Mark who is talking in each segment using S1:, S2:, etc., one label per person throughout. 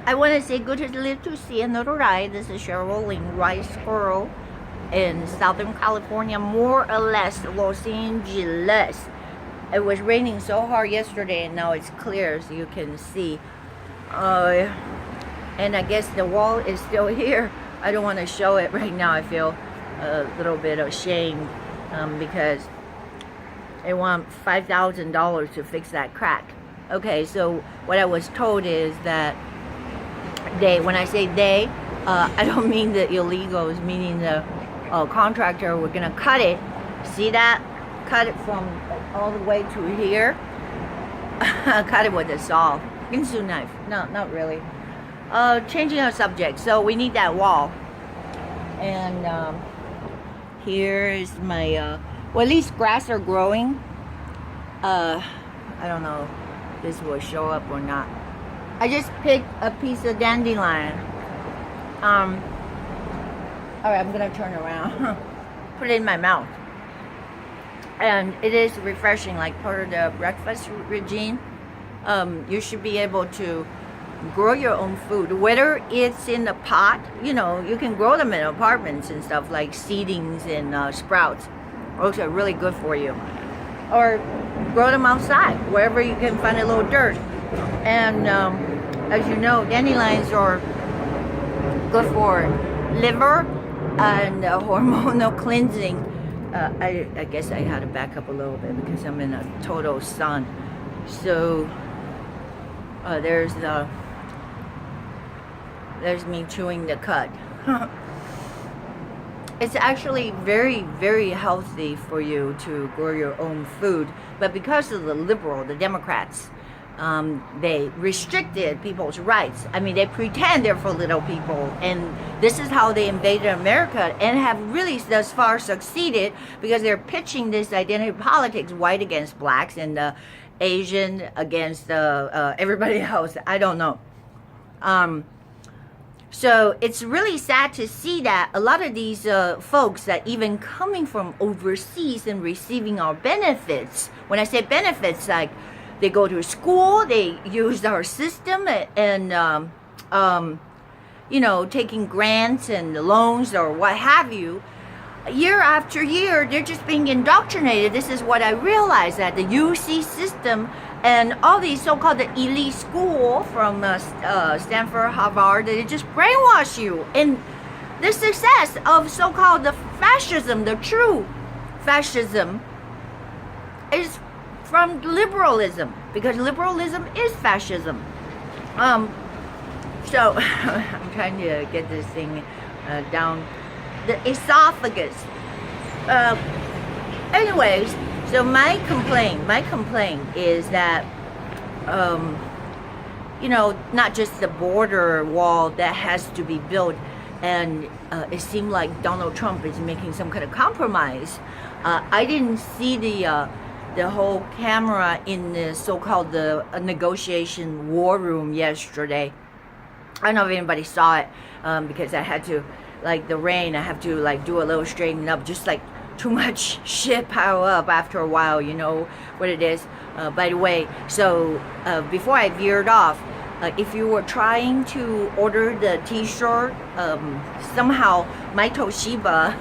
S1: I want to say good to live to see another ride. This is Cheryl Ling, Rice Girl in Southern California, more or less Los Angeles. It was raining so hard yesterday and now it's clear so you can see. And I guess the wall is still here. I don't want to show it right now. I feel a little bit ashamed because they want $5,000 to fix that crack. Okay, so what I was told is that when I say they, I don't mean the illegals, meaning the contractor. We're gonna cut it. See that? Cut it from all the way to here. Cut it with a saw. Ginsu knife. No, not really. Changing our subject. So we need that wall. And here is my, well, at least grass are growing. I don't know if this will show up or not. I just picked a piece of dandelion. Alright, I'm gonna turn around. Put it in my mouth. And it is refreshing, like part of the breakfast regime. You should be able to grow your own food, whether it's in a pot. You know, you can grow them in apartments and stuff, like seedlings and sprouts. Those are really good for you. Or grow them outside, wherever you can find a little dirt. And as you know, dandelions are good for liver and hormonal cleansing. I guess I had to back up a little bit because I'm in a total sun. So there's me chewing the cud. It's actually very, very healthy for you to grow your own food, but because of the Democrats, they restricted people's rights. I mean, they pretend they're for little people, and this is how they invaded America and have really thus far succeeded, because they're pitching this identity politics, white against blacks and Asian against everybody else. I don't know. So it's really sad to see that a lot of these folks that even coming from overseas and receiving our benefits, when I say benefits, like they go to school, they use our system, and you know, taking grants and loans or what have you, year after year, they're just being indoctrinated. This is what I realized, that the UC system and all these so-called elite school from Stanford, Harvard, they just brainwash you. And the success of so-called the fascism, the true fascism, is from liberalism, because liberalism is fascism. So I'm trying to get this thing down the esophagus. Anyways, so my complaint is that you know, not just the border wall that has to be built, and it seemed like Donald Trump is making some kind of compromise. I didn't see the whole camera in the so-called the negotiation war room yesterday. I don't know if anybody saw it, because I had to, like the rain, I have to like do a little straightening up, just like too much shit pile up after a while, you know what it is. By the way, so before I veered off, if you were trying to order the t-shirt, somehow my Toshiba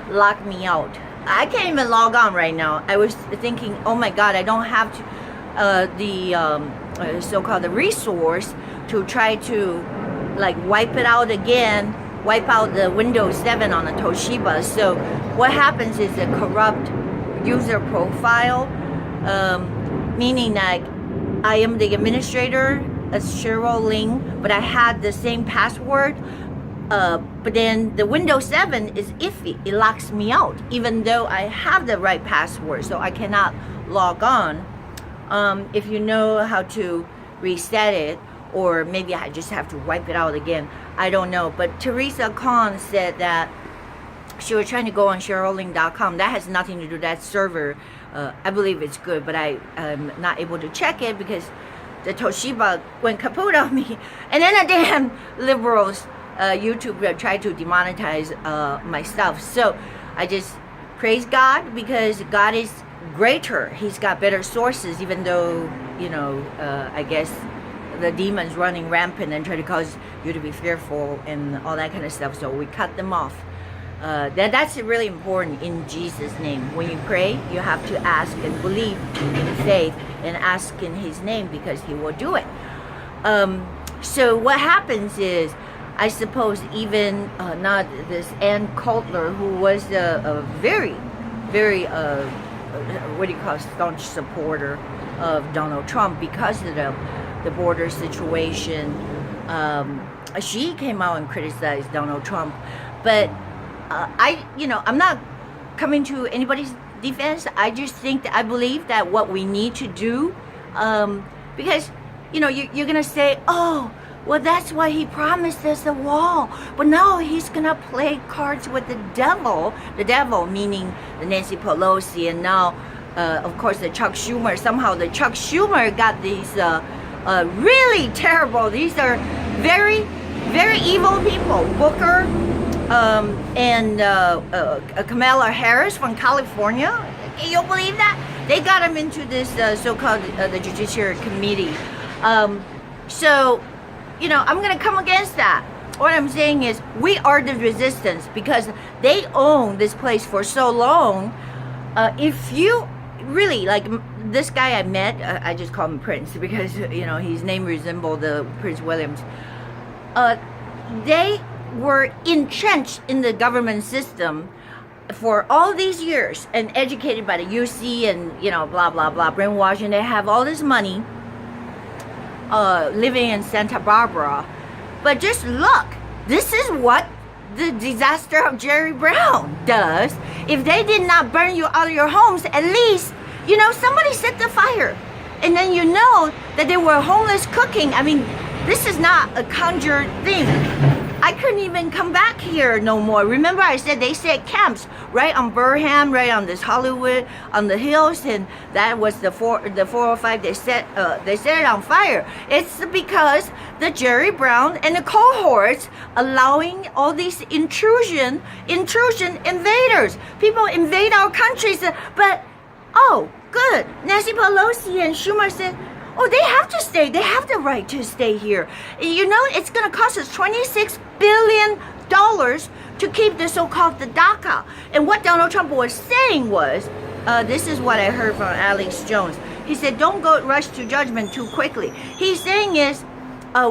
S1: locked me out. I can't even log on right now. I was thinking, oh my god, I don't have to the so-called the resource to try to like wipe it out again, wipe out the Windows 7 on the Toshiba. So what happens is a corrupt user profile, meaning that I am the administrator as Cheryl Ling, but I had the same password, but then the Windows 7 is iffy. It locks me out even though I have the right password, so I cannot log on. If you know how to reset it, or maybe I just have to wipe it out again, I don't know. But Teresa Khan said that she was trying to go on CherylLing.com. That has nothing to do with that server. I believe it's good, but I'm not able to check it because the Toshiba went kaput on me. And then the damn liberals, YouTube tried to demonetize my stuff. So I just praise God, because God is greater. He's got better sources, even though, you know, I guess the demons running rampant and try to cause you to be fearful and all that kind of stuff. So we cut them off. That's really important in Jesus' name. When you pray, you have to ask and believe in faith and ask in His name, because He will do it. So what happens is, I suppose even not this Ann Coulter, who was a very, very what do you call it, staunch supporter of Donald Trump because of the border situation. She came out and criticized Donald Trump, but I'm not coming to anybody's defense. I just think that I believe that what we need to do, because you're gonna say, oh, well, that's why he promised us a wall, but now he's gonna play cards with the devil meaning the Nancy Pelosi, and now of course the Chuck Schumer. Somehow the Chuck Schumer got these really terrible, these are very, very evil people, Booker and Kamala Harris from California. Can you believe that? They got him into this so-called the Judiciary Committee. So I'm going to come against that. What I'm saying is, we are the resistance, because they own this place for so long. If you really, like this guy I met, I just call him Prince because, his name resembled the Prince Williams. They were entrenched in the government system for all these years and educated by the UC and, blah, blah, blah, brainwashing. They have all this money. Living in Santa Barbara, but just look, this is what the disaster of Jerry Brown does. If they did not burn you out of your homes, at least somebody set the fire, and then that they were homeless cooking. I mean, this is not a conjured thing. I couldn't even come back here no more. Remember, I said they set camps right on Burham, right on this Hollywood, on the hills, and that was the 405. They set it on fire. It's because the Jerry Brown and the cohorts allowing all these intrusion invaders. People invade our countries, but oh, good. Nancy Pelosi and Schumer said, oh, they have to stay. They have the right to stay here. It's going to cost us $26 billion to keep the so-called the DACA. And what Donald Trump was saying was, this is what I heard from Alex Jones. He said, don't go rush to judgment too quickly. He's saying is,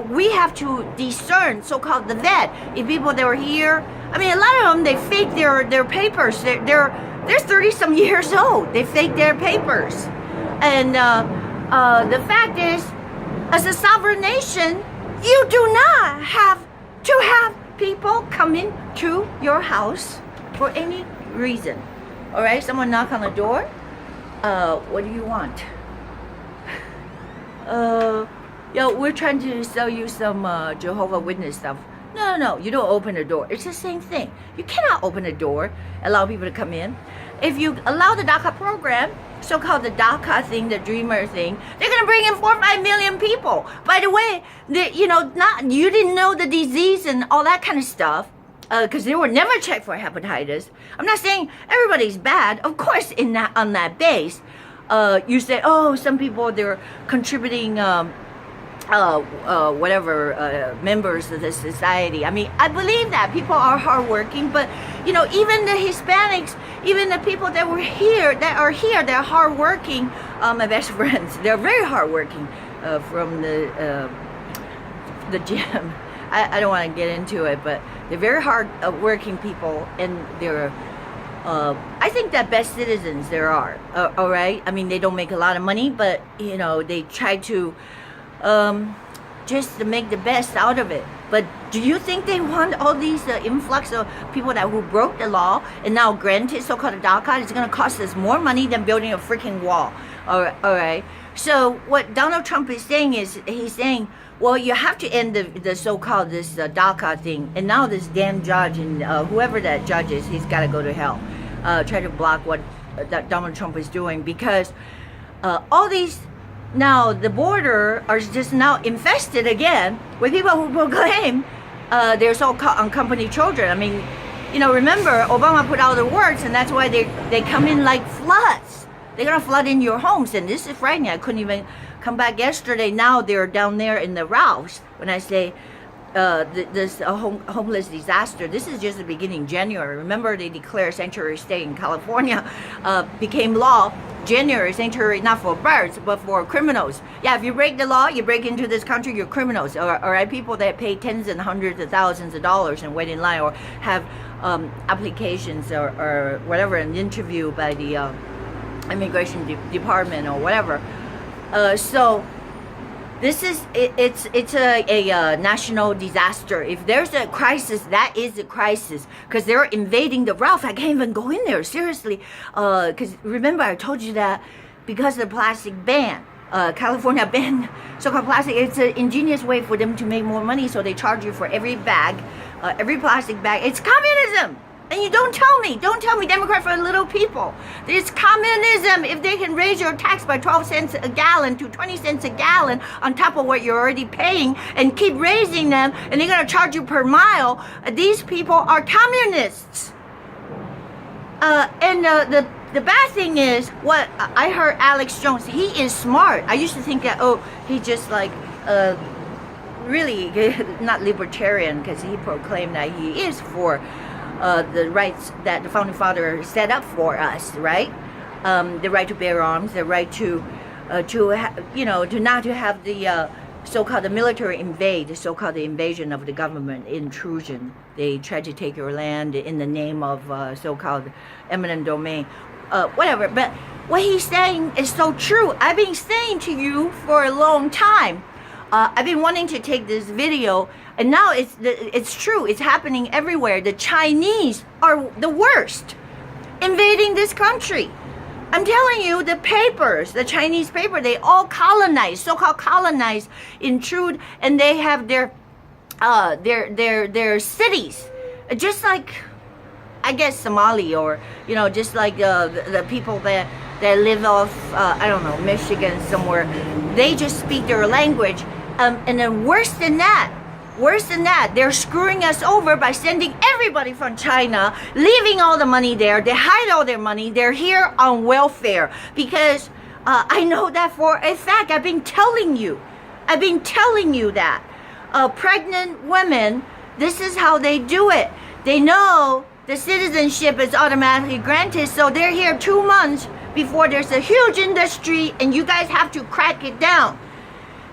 S1: we have to discern so-called the vet. If people that were here, I mean, a lot of them, they fake their papers. They're 30-some years old. They fake their papers. And the fact is, as a sovereign nation, you do not have to have people come into your house for any reason. All right, someone knock on the door. What do you want? We're trying to sell you some Jehovah Witness stuff. No, you don't open the door. It's the same thing. You cannot open the door, allow people to come in. If you allow the DACA program, so-called the DACA thing, the Dreamer thing, they're gonna bring in 4 or 5 million people. By the way, you didn't know the disease and all that kind of stuff, because they were never checked for hepatitis. I'm not saying everybody's bad. Of course, on that base, you said, oh, some people they're contributing. Members of the society. I mean, I believe that people are hardworking, but even the Hispanics, even the people that are here, they're hardworking. My best friends, they're very hardworking from the gym. I don't want to get into it, but they're very hardworking people, and they're I think that best citizens there are. All right. I mean, they don't make a lot of money, but they try to. Just to make the best out of it. But do you think they want all these influx of people who broke the law and now granted so-called DACA? It's going to cost us more money than building a freaking wall. All right. So what Donald Trump is saying is, he's saying, well, you have to end the so-called this DACA thing. And now this damn judge and whoever that judge is, he's got to go to hell. Try to block what Donald Trump is doing, because all these. Now, the border are just now infested again with people who proclaim they're so-called unaccompanied children. I mean, remember, Obama put out the words, and that's why they come in like floods. They're going to flood in your homes, and this is frightening. I couldn't even come back yesterday. Now they're down there in the Ralphs. When I say this homeless disaster, this is just the beginning. January. Remember, they declared sanctuary state in California, became law. January, sanctuary not for birds but for criminals. Yeah, if you break the law, you break into this country, you're criminals. All right, people that pay tens and hundreds of thousands of dollars and wait in line, or have applications or whatever, an interview by the immigration department or whatever. So this is it's a national disaster. If there's a crisis, that is a crisis, because they're invading the Ralph. I can't even go in there, seriously, because remember I told you that because of the plastic ban, California banned so-called plastic. It's an ingenious way for them to make more money, so they charge you for every bag, every plastic bag. It's communism. And you don't tell me Democrat for little people. It's communism. If they can raise your tax by 12 cents a gallon to 20 cents a gallon on top of what you're already paying, and keep raising them, and they're going to charge you per mile, these people are communists. And the bad thing is, what I heard Alex Jones, he is smart. I used to think that, oh, he just like, really not libertarian, because he proclaimed that he is for the rights that the founding father set up for us, right? The right to bear arms, the right to not to have the so-called the military invade, the so-called the invasion of the government, intrusion. They try to take your land in the name of so-called eminent domain, whatever. But what he's saying is so true. I've been saying to you for a long time. I've been wanting to take this video, and now it's true. It's happening everywhere. The Chinese are the worst, invading this country. I'm telling you, the papers, the Chinese paper, they all colonize, so-called colonize, intrude, and they have their cities, just like, I guess, Somali, or just like the people that live off I don't know, Michigan somewhere. They just speak their language. And then worse than that, they're screwing us over by sending everybody from China, leaving all the money there. They hide all their money. They're here on welfare, because I know that for a fact. I've been telling you that pregnant women, this is how they do it. They know the citizenship is automatically granted, so they're here 2 months before there's a huge industry, and you guys have to crack it down.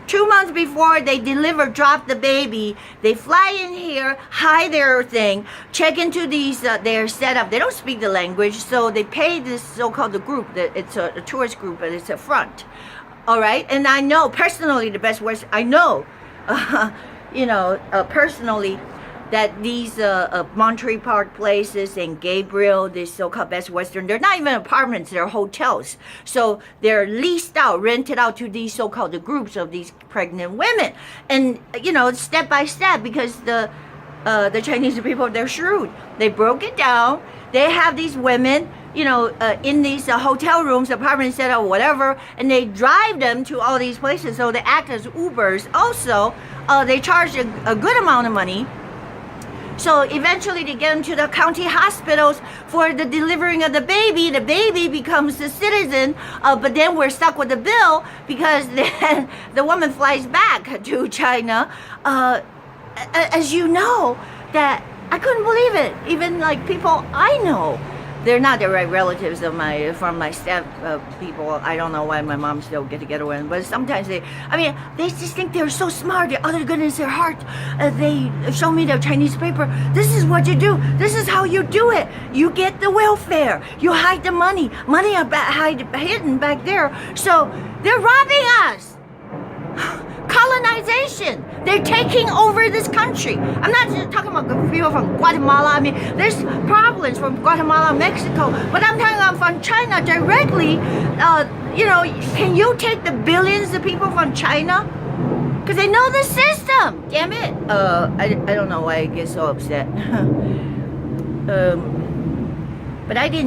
S1: 2 months before they drop the baby, they fly in here, hide their thing, check into these, their setup. They don't speak the language, so they pay this so-called the group, it's a tourist group, but it's a front. All right, and I know personally the Best Western, I know, personally, that these Monterey Park places and Gabriel, this so-called Best Western, they're not even apartments, they're hotels. So they're leased out, rented out to these so-called the groups of these pregnant women. And, step by step, because the Chinese people, they're shrewd. They broke it down. They have these women, in these hotel rooms, apartments, set up, whatever, and they drive them to all these places. So they act as Ubers. Also, they charge a good amount of money. So eventually they get them to the county hospitals for the delivering of the baby. The baby becomes a citizen, but then we're stuck with the bill, because then the woman flies back to China. As you know, that I couldn't believe it. Even like people I know, they're not the right relatives of from my step people. I don't know why my mom still get together with them, but sometimes they just think they're so smart. The other goodness, their heart. They show me their Chinese paper. This is what you do. This is how you do it. You get the welfare. You hide the money. Money are hidden back there. So they're robbing us. Colonization. They're taking over this country. I'm not just talking about people from Guatemala. There's problems from Guatemala, Mexico, but I'm talking about from China directly. Can you take the billions of people from China? Because they know the system. Damn it. I don't know why I get so upset. But I did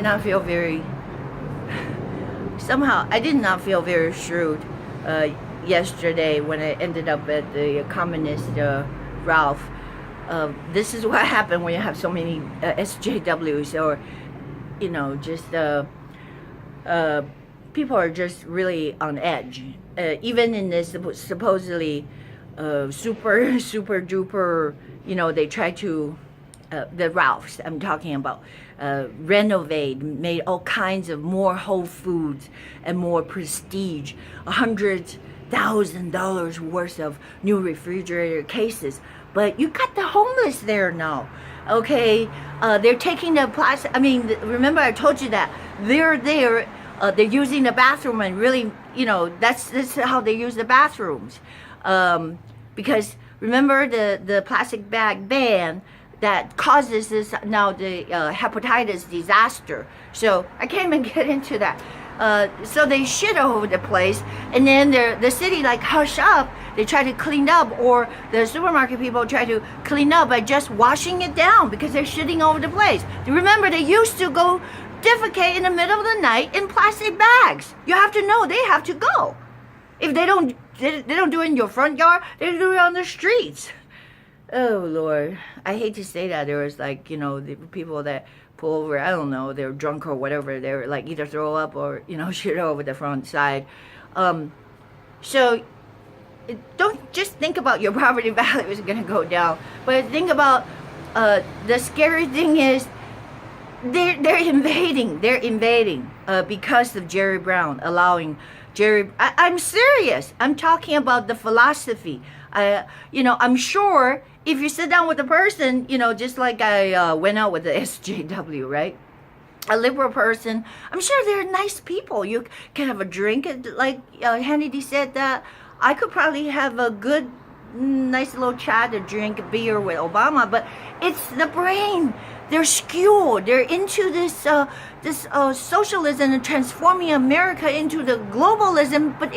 S1: not feel very somehow I did not feel very shrewd yesterday when I ended up at the communist Ralph. This is what happened when you have so many SJWs, or just people are just really on edge. Even in this supposedly super duper, they try to, the Ralphs I'm talking about, renovate, made all kinds of more Whole Foods and more prestige, $100,000 worth of new refrigerator cases. But you got the homeless there now. Okay, they're taking the plastic. I mean, remember I told you that they're there. They're using the bathroom, and really, that's how they use the bathrooms. Because remember the plastic bag ban that causes this now, the hepatitis disaster. So I can't even get into that. So they shit all over the place, and then the city like hush up. They try to clean up, or the supermarket people try to clean up by just washing it down because they're shitting all over the place. Remember, they used to go defecate in the middle of the night in plastic bags. You have to know they have to go. If they don't do it in your front yard, they do it on the streets. Oh Lord, I hate to say that. There was like, the people that pull over, I don't know, they're drunk or whatever, they're like either throw up or, shit over the front side. So don't just think about your property value is going to go down, but think about the scary thing is they're invading because of Jerry Brown allowing Jerry. I'm serious. I'm talking about the philosophy. I'm sure if you sit down with a person, just like I went out with the SJW, right? A liberal person, I'm sure they're nice people. You can have a drink, like Hannity said that I could probably have a good, nice little chat, a drink, a beer with Obama, but it's the brain. They're skewed. They're into this socialism and transforming America into the globalism, but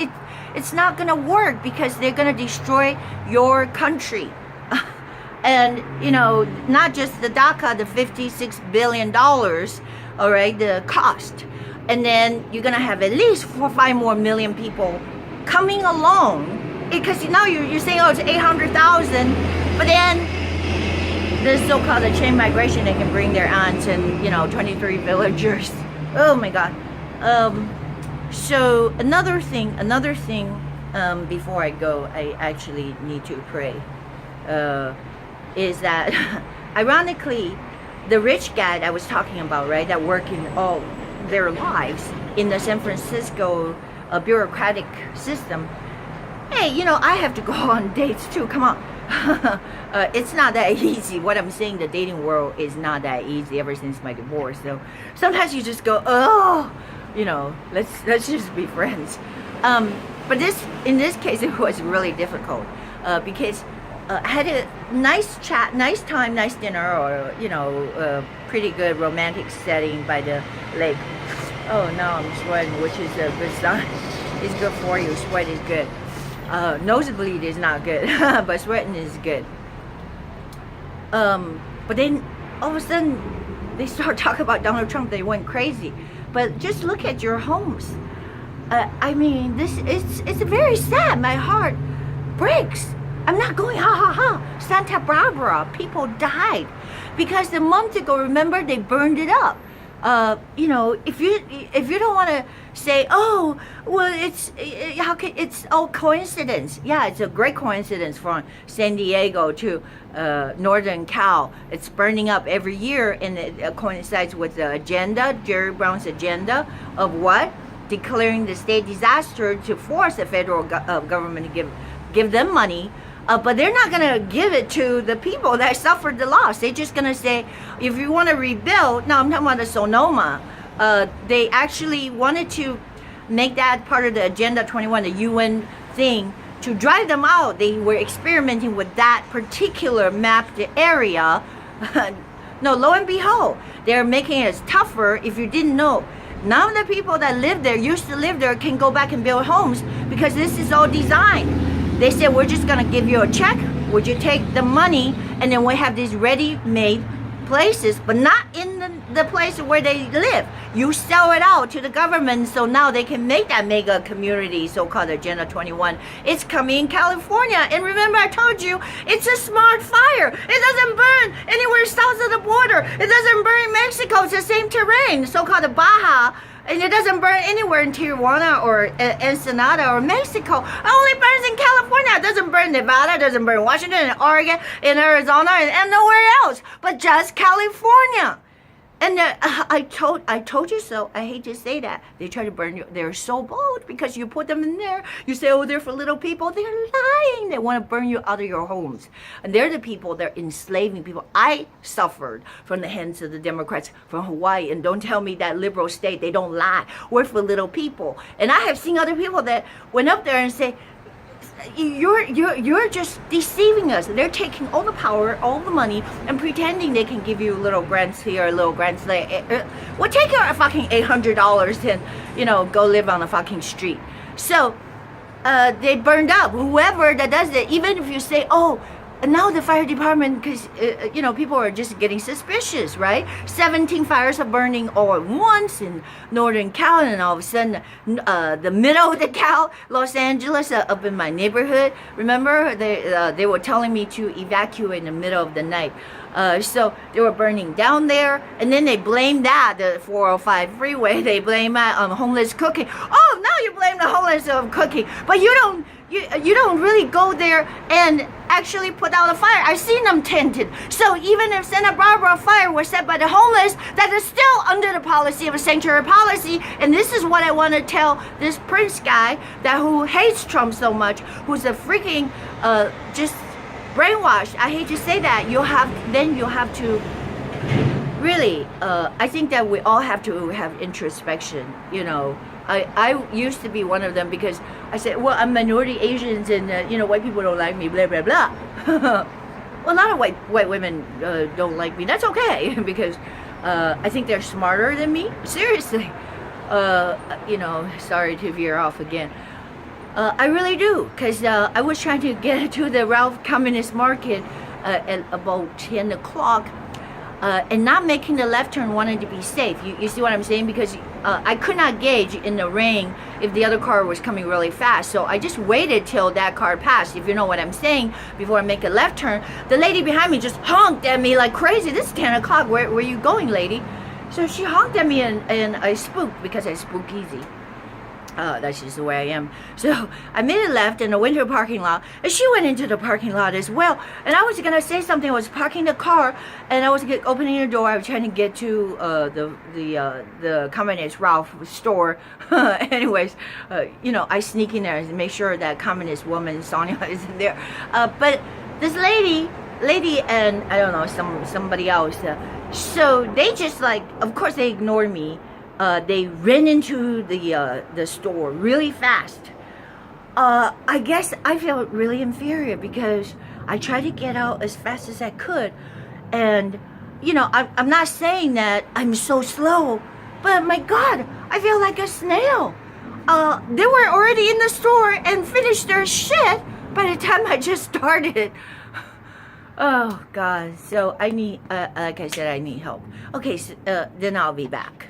S1: it's not going to work because they're going to destroy your country. And, not just the DACA, the $56 billion, all right, the cost. And then you're going to have at least 4 or 5 more million people coming along. Because now you're saying, it's 800,000, but then the so-called chain migration, they can bring their aunts and 23 villagers. Oh my God. So another thing before I go, I actually need to pray, is that ironically the rich guy I was talking about, right, that work in all their lives in the San Francisco bureaucratic system, hey, I have to go on dates too, come on. It's not that easy. What I'm saying, the dating world is not that easy ever since my divorce. So sometimes you just go, let's just be friends. But in this case, it was really difficult because I had a nice chat, nice time, nice dinner, or pretty good romantic setting by the lake. Oh, now I'm sweating, which is a good sign. It's good for you. Sweat is good. Nosebleed is not good, but sweating is good. But then all of a sudden they start talking about Donald Trump. They went crazy. But just look at your homes. I mean, it's very sad. My heart breaks. I'm not going ha ha ha. Santa Barbara, people died because a month ago, remember, they burned it up. If you don't want to say, oh, well, it's all coincidence. Yeah, it's a great coincidence from San Diego to Northern Cal. It's burning up every year, and it coincides with the agenda, Jerry Brown's agenda of what? Declaring the state disaster to force the federal government to give them money. But they're not going to give it to the people that suffered the loss. They're just going to say, if you want to rebuild, now I'm talking about the Sonoma, they actually wanted to make that part of the Agenda 21, the UN thing, to drive them out. They were experimenting with that particular mapped area. No, lo and behold, they're making it tougher. If you didn't know, none of the people that live there, used to live there, can go back and build homes because this is all designed. They said, we're just going to give you a check. Would you take the money? And then we have these ready-made places, but not in the place where they live. You sell it out to the government so now they can make that mega community, so-called Agenda 21. It's coming in California. And remember, I told you, it's a smart fire. It doesn't burn anywhere south of the border. It doesn't burn in Mexico. It's the same terrain, so-called Baja And it doesn't burn anywhere in Tijuana or Ensenada or Mexico. It only burns in California. It doesn't burn in Nevada. It doesn't burn in Washington, in Oregon, in Arizona, and nowhere else. But just California. And I told you so. I hate to say that. They try to burn you. They're so bold because you put them in there. You say, oh, they're for little people. They're lying. They want to burn you out of your homes. And they're the people, they're enslaving people. I suffered from the hands of the Democrats from Hawaii. And don't tell me that liberal state, they don't lie. We're for little people. And I have seen other people that went up there and say, you're just deceiving us. They're taking all the power, all the money, and pretending they can give you little grants here, little grants there. Well, take your fucking $800 and go live on the fucking street. So they burned up whoever that does it. Even if you say, oh, now the fire department, because people are just getting suspicious, right? 17 fires are burning all at once in Northern Cal, and all of a sudden the middle of the Cal, Los Angeles, up in my neighborhood, remember they were telling me to evacuate in the middle of the night. So they were burning down there, and then they blame that, the 405 freeway, they blame that on homeless cooking. Oh, now you blame the homeless of cooking, but you don't really go there and actually put out a fire. I've seen them tented. So even if Santa Barbara fire was set by the homeless, that is still under the policy of a sanctuary policy. And this is what I want to tell this Prince guy who hates Trump so much, who's a freaking just brainwashed. I hate to say that. You'll have to really, I think that we all have to have introspection, I used to be one of them because I said, well, I'm minority Asians and, white people don't like me, blah, blah, blah. Well, a lot of white women don't like me. That's okay because I think they're smarter than me. Seriously. Sorry to veer off again. I really do, because I was trying to get to the Ralph Communist Market at about 10 o'clock and not making the left turn, wanting to be safe. You see what I'm saying? Because I could not gauge in the rain if the other car was coming really fast. So I just waited till that car passed, if you know what I'm saying, before I make a left turn. The lady behind me just honked at me like crazy. This is 10 o'clock. Where are you going, lady? So she honked at me and I spooked because I spook easy. That's just the way I am. So I made a left and I went to a parking lot, and she went into the parking lot as well. And I was gonna say something. I was parking the car, and I was opening the door. I was trying to get to the Communist Ralph store. Anyways, I sneak in there and make sure that Communist woman Sonia is in there. But this lady and I don't know somebody else. So they just of course they ignored me. They ran into the store really fast. I guess I felt really inferior because I tried to get out as fast as I could. And, I'm not saying that I'm so slow, but my God, I feel like a snail. They were already in the store and finished their shit by the time I just started. Oh, God. So I need, like I said, I need help. Okay, so, then I'll be back.